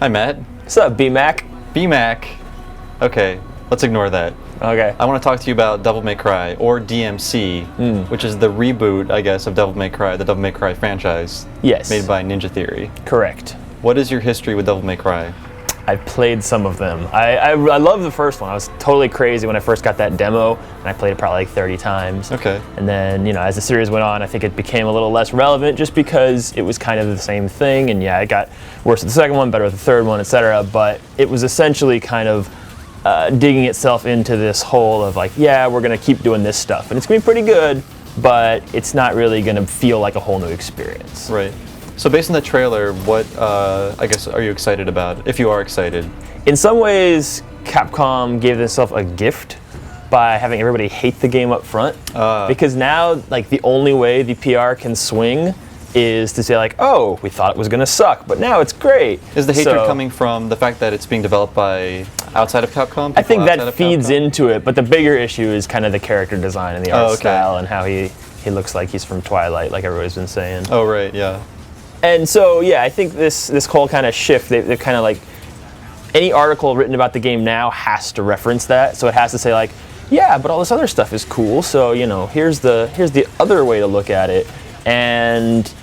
Hi, Matt. What's up, B-Mac? B-Mac. Okay, let's ignore that. Okay. I want to talk to you about Devil May Cry, or DMC, which is the reboot, I guess, of Devil May Cry, the Devil May Cry franchise. Yes. Made by Ninja Theory. Correct. What is your history with Devil May Cry? I've played some of them. I love the first one. I was totally crazy when I first got that demo, and I played it probably like 30 times. Okay. And then, as the series went on, I think it became a little less relevant just because it was kind of the same thing, and yeah, it got worse with the second one, better with the third one, etc. But it was essentially kind of digging itself into this hole of like, yeah, we're gonna keep doing this stuff, and it's gonna be pretty good, but it's not really gonna feel like a whole new experience. Right. So based on the trailer, what, I guess, are you excited about, if you are excited? In some ways, Capcom gave themselves a gift by having everybody hate the game up front. Because now, like, the only way the PR can swing is to say, like, oh, we thought it was going to suck, but now it's great. Is the hatred coming from the fact that it's being developed by outside of Capcom? I think that feeds into it, but the bigger issue is kind of the character design and the art style and how he looks like he's from Twilight, like everybody's been saying. Oh, right, yeah. And so, yeah, I think this whole kind of shift, they're kind of like, any article written about the game now has to reference that. So it has to say like, yeah, but all this other stuff is cool. So, here's the other way to look at it. And,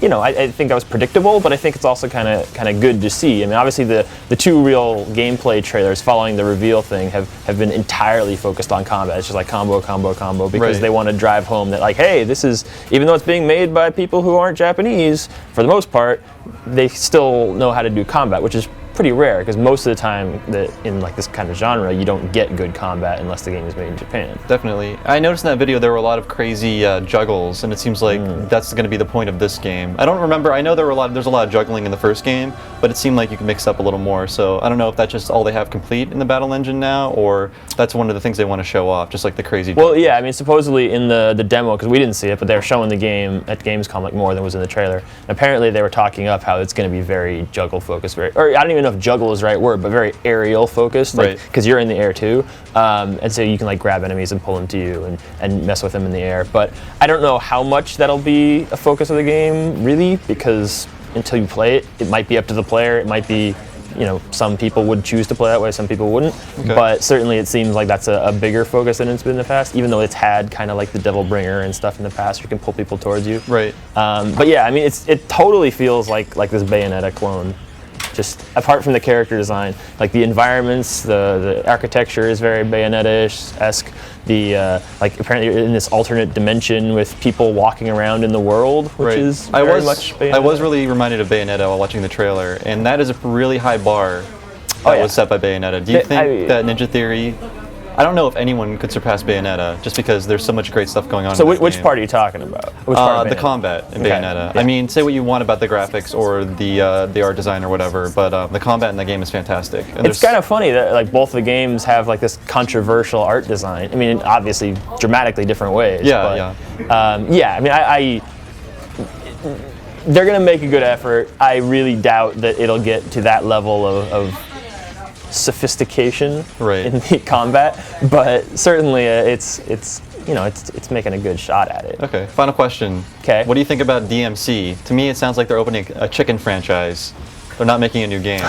I think that was predictable, but I think it's also kind of good to see. I mean, obviously the two real gameplay trailers following the reveal thing have been entirely focused on combat. It's just like combo, combo, combo, because they want to drive home that like, hey, this is, even though it's being made by people who aren't Japanese, for the most part, they still know how to do combat, which is pretty rare, because most of the time that in like this kind of genre, you don't get good combat unless the game is made in Japan. Definitely. I noticed in that video there were a lot of crazy juggles, and it seems like that's going to be the point of this game. I don't remember. I know there's a lot of juggling in the first game, but it seemed like you could mix up a little more. So I don't know if that's just all they have complete in the battle engine now, or that's one of the things they want to show off, just like the crazy. Well, yeah. I mean, supposedly in the demo, because we didn't see it, but they were showing the game at Gamescom like more than was in the trailer. And apparently, they were talking up how it's going to be very juggle focused, or I don't even know if juggle is the right word, but very aerial focused, like, because you're in the air too, and so you can like grab enemies and pull them to you and mess with them in the air. But I don't know how much that'll be a focus of the game, really, because until you play it, it might be up to the player. It might be, some people would choose to play that way, some people wouldn't. Okay. But certainly it seems like that's a bigger focus than it's been in the past, even though it's had kind of like the Devil Bringer and stuff in the past. You can pull people towards you. Right. But yeah, I mean, it totally feels like this Bayonetta clone. Just apart from the character design, like the environments, the architecture is very Bayonetta-esque. The like apparently you're in this alternate dimension with people walking around in the world, which is very much Bayonetta. I was really reminded of Bayonetta while watching the trailer, and that is a really high bar that was set by Bayonetta. Do you think that Ninja Theory? I don't know if anyone could surpass Bayonetta, just because there's so much great stuff going on. So which part are you talking about? Which part the combat in Bayonetta. Yeah. I mean, say what you want about the graphics or the art design or whatever, but the combat in the game is fantastic. And it's kind of funny that like both the games have like this controversial art design. I mean, obviously dramatically different ways. Yeah, but, yeah. I mean, they're gonna make a good effort. I really doubt that it'll get to that level of sophistication in the combat, but certainly it's making a good shot at it. Okay, final question. Okay. What do you think about DMC? To me, it sounds like they're opening a chicken franchise. They're not making a new game.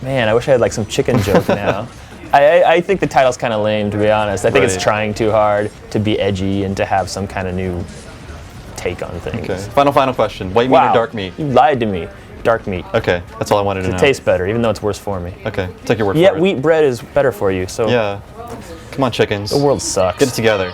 Man, I wish I had like some chicken joke now. I think the title's kind of lame, to be honest. I think it's trying too hard to be edgy and to have some kind of new take on things. Okay. Final question. White meat or dark meat? You lied to me. Dark meat. Okay, that's all I wanted to know. It tastes better, even though it's worse for me. Okay, take your word for it. Yeah, wheat bread is better for you, so... Yeah. Come on, chickens. The world sucks. Get it together.